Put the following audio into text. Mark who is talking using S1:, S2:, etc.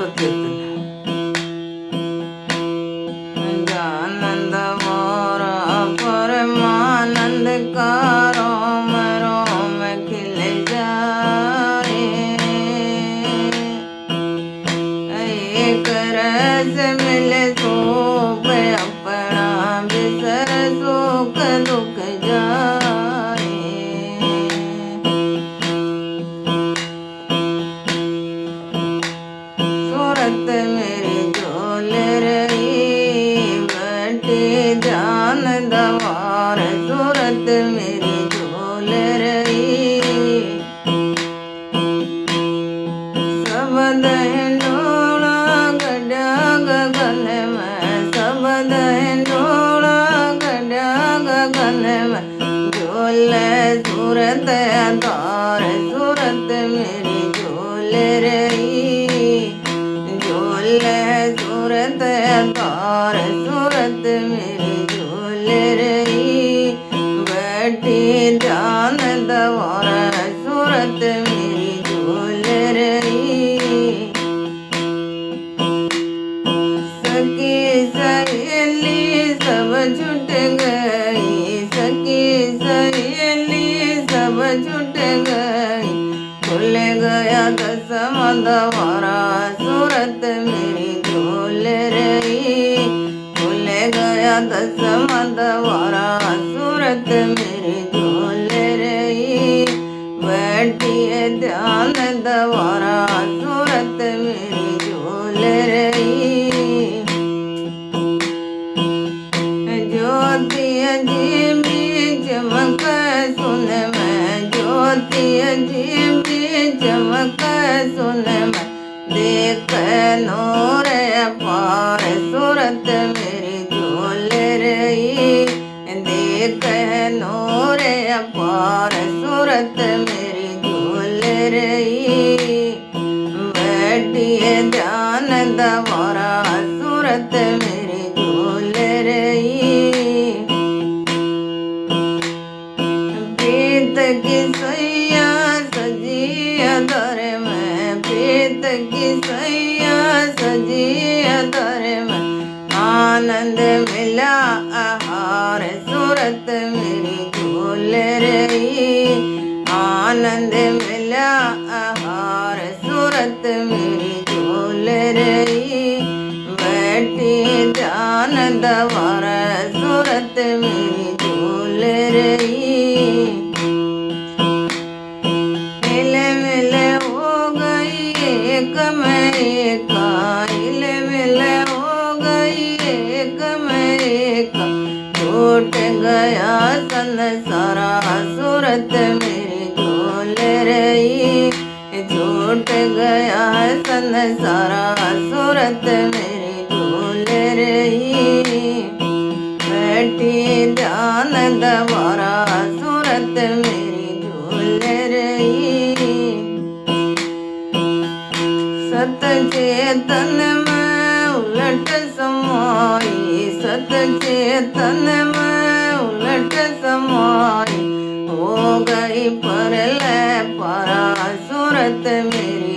S1: सत्कीर्तन। आनंद मोरा परमानंद का रोम रोम खिल जाए, एक रस मिले सूप अपना बिसर सुख दुख जाए। सूरत मेरी झोल रही बटे जान दवार, सूरत मेरी झोल रही सबद हिंडोला गड्या गगन में, सबद हिंडोला गड्या गगन में, झोल सूरत तार, सूरत मेरी झोल रही, झोल सूरत तार, सूरत मेरी झोल रही बैठी जान दवार, सूरत मेरी झोल रही। सखी सहेली सब छूट गई, सखी सहेली सब छूट गई, खुल गया दसवां दवारा, सूरत मेरी झोल रही, खुल गया दसवां दवारा, सूरत मेरी झोल रही बैठी ध्यान दवारा, सूरत मेरी झोल रही। ज्योति अजीब चमक सुन में, ज्योति अजीब चमक सुन में, देख नूर अपार, सूरत मेरी झोल रही, देख नूर अपार, सूरत मेरी झोल रही बैठी ध्यान दवारा, सूरत मेरी झोल रही। प्रीत की सैया सजी अधर में, प्रीत की सैया सजी अधर में, आनंद मिला आहार, सूरत मेरी झोल रही, आनंद मिला आहार, सूरत मेरी झोल रही बैठी ध्यान दवार, सूरत मेरी झोल रही। हिले मिले हो गई एक में एक, हिले मिले हो गई एक में एक, छूट गया संसारा, सूरत मेरी झोल रही, छूट गया संसारा, सूरत मेरी झोल रही बैठी ध्यान दवारा, सूरत मेरी झोल रही। सत चेतन में उलट समाई, सत चेतन में उलट समाई, हो गई परलय पारा, सूरत मेरी